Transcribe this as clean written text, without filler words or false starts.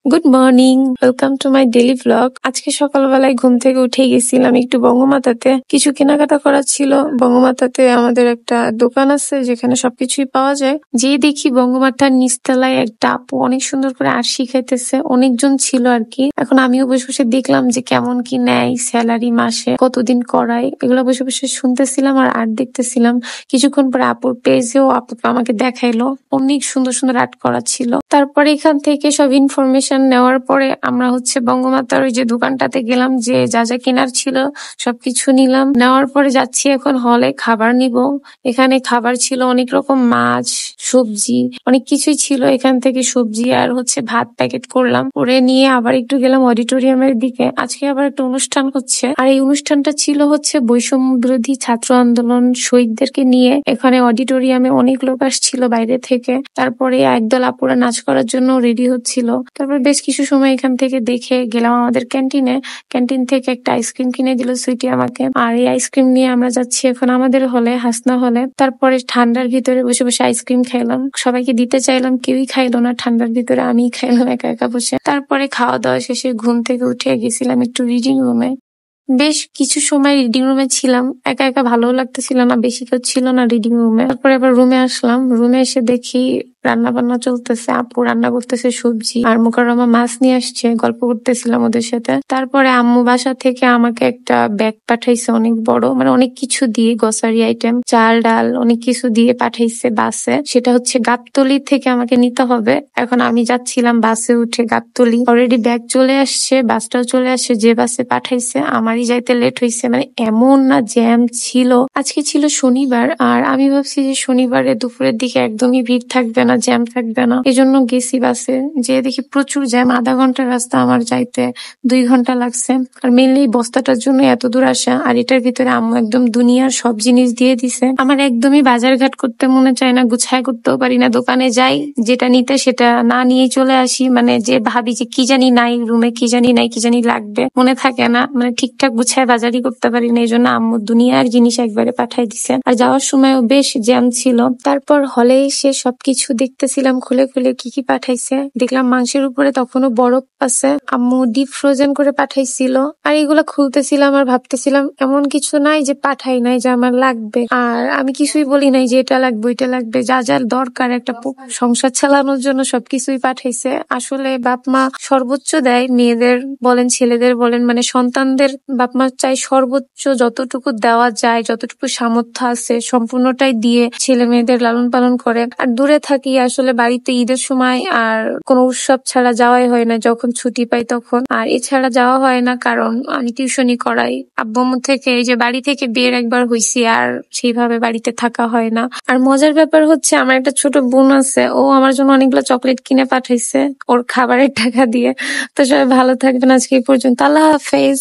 Good morning, welcome to my daily vlog. আজকে সকালবেলায় ঘুম থেকে উঠে গেছিলাম একটু বঙ্গমাতাতে, কিছু কেনাকাটা করার ছিল। বঙ্গমাতাতে আমাদের একটা দোকান আছে যেখানে সবকিছুই পাওয়া যায়। যেয়ে দেখি বঙ্গমাতার নিচতলায় একটা আপু অনেক সুন্দর করে আর্ট শিখাইতেছে, অনেকজন ছিল আর কি। এখন আমিও বসে বসে দেখলাম যে কেমন কি নেয়, স্যালারি মাসে কতদিন করায়, এগুলো বসে বসে শুনতেছিলাম আর আর্ট দেখতেছিলাম। কিছুক্ষণ পরে আপুর পেজেও আপু আমাকে দেখাইলো, অনেক সুন্দর সুন্দর আর্ট করা ছিল। তারপরে এখান থেকে সব ইনফরমেশন নেওয়ার পরে আমরা বঙ্গমাতার ওই যে দোকানটাতে গেলাম, যে যা যা কেনার ছিল সবকিছু নিলাম। নেওয়ার পরে যাচ্ছি এখন হলে খাবার নিব। এখানে খাবার ছিল অনেক রকম, মাছ, সবজি, অনেক কিছুই ছিল। এখান থেকে সবজি আর ভাত প্যাকেট করলাম, করে নিয়ে আবার একটু গেলাম অডিটোরিয়ামের দিকে। আজকে আবার একটা অনুষ্ঠান হচ্ছে, আর এই অনুষ্ঠানটা ছিল বৈষম্য বিরোধী ছাত্র আন্দোলন শহীদদেরকে নিয়ে। এখানে অডিটোরিয়ামে অনেক লোক আসছিল বাইরে থেকে। তারপরে একদল আপুরা নাচ করার জন্য রেডি হচ্ছিল। তারপর বেশ কিছু সময় এখান থেকে দেখে গেলাম আমাদের ক্যান্টিনে। ক্যান্টিন থেকে একটা আইসক্রিম কিনে দিল সুইটি আমাকে, আর এই আইসক্রিম নিয়ে আমরা যাচ্ছি এখন আমাদের হলে, হাসনা হলে। তারপরে ঠান্ডার ভিতরে বসে বসে আইসক্রিম খাইলাম, সবাইকে দিতে চাইলাম, কেউই খাইলো না। ঠান্ডার ভিতরে আমি খাইলাম একা একা বসে। তারপরে খাওয়া দাওয়া শেষে ঘুম থেকে উঠে গেছিলাম একটু রিডিং রুমে। বেশ কিছু সময় রিডিং রুমে ছিলাম, একা একা ভালো লাগতেছিল না, বেশি কেউ ছিল না রিডিং রুমে। তারপরে আবার রুমে আসলাম, রুমে এসে দেখি রান্না বান্না চলতেছে, আপু রান্না করতেছে সবজি, আর মুকাররমা মাছ নিয়ে আসছে, গল্প করতেছিলাম ওদের সাথে। তারপরে আম্মু বাসা থেকে আমাকে একটা ব্যাগ পাঠাইছে অনেক বড়, মানে অনেক কিছু দিয়ে, গ্রসারি আইটেম, চাল ডাল অনেক কিছু দিয়ে পাঠাইছে বাসে। সেটা গাবতলী থেকে আমাকে নিতে হবে। এখন আমি যাচ্ছিলাম বাসে উঠে গাবতলী, অলরেডি ব্যাগ চলে আসছে, বাসটাও চলে আসছে। যে বাসে পাঠাইছে আমারই যাইতে লেট হয়েছে, মানে এমন না জ্যাম ছিল। আজকে ছিল শনিবার, আর আমি ভাবছি যে শনিবারে দুপুরের দিকে একদমই ভিড় থাকবে না, জ্যাম থাকবে না, এজন্য গেছি বাসে। যে দেখি প্রচুর জ্যাম, আধা ঘন্টার রাস্তা আমার যাইতে 2 ঘন্টা লাগছে। আর মেনলি বস্তাটার জন্য এত দূর আসা, আর এটার ভিতরে আম্মু একদম দুনিয়ার সব জিনিস দিয়ে দিছে। আমার একদমই বাজার ঘাট করতে মনে চায় না, গুছায় করতেও পারি না। দোকানে যাই, যেটা নিতে সেটা না নিয়ে চলে আসি, মানে যে ভাবি যে কি জানি নাই রুমে, কি জানি নাই, কি জানি লাগবে, মনে থাকে না, মানে ঠিকঠাক গুছায় বাজারই করতে পারি না। এই জন্য আম্মু দুনিয়ার জিনিস একবারে পাঠাই দিছে। আর যাওয়ার সময়ও বেশ জ্যাম ছিল। তারপর হলে এসে সবকিছু দেখতেছিলাম খুলে খুলে কি কি পাঠাইছে। দেখলাম মাংসের উপরে তখনও বরফ আছে, আম্মু ডিপ ফ্রোজেন করে পাঠাইছিল। আর এগুলা খুলতেছিলাম আর ভাবতেছিলাম এমন কিছু নাই যে পাঠাই নাই যে আমার লাগবে। আর আমি কিছুই বলি নাই যে এটা লাগবে ওইটা লাগবে, যা যা দরকার একটা সংসার চালানোর জন্য সবকিছুই পাঠাইছে। আসলে বাপ মা সর্বোচ্চ দেয়, মেয়েদের বলেন ছেলেদের বলেন, মানে সন্তানদের বাপ মা চাই সর্বোচ্চ যতটুকু দেওয়া যায়, যতটুকু সামর্থ্য আছে সম্পূর্ণটাই দিয়ে ছেলে মেয়েদের লালন পালন করে। আর দূরে থাকি আসলে, বাড়িতে ঈদের সময় আর কোনো উৎসব ছাড়া যাওয়াই হয় না, যখন ছুটি পাই তখন। আর এছাড়া যাওয়া হয় না কারণ আমি টিউশনি করাই। আব্বু আম্মু থেকে এই যে বাড়ি থেকে বিয়ের একবার হইছি, আর সেইভাবে বাড়িতে থাকা হয় না। আর মজার ব্যাপার আমার একটা ছোট বোন আছে, ও আমার জন্য অনেকগুলো চকলেট কিনে পাঠাইছে ওর খাবারের টাকা দিয়ে। তো সবাই ভালো থাকবেন, আজকে এই পর্যন্ত, আল্লাহ হাফেজ।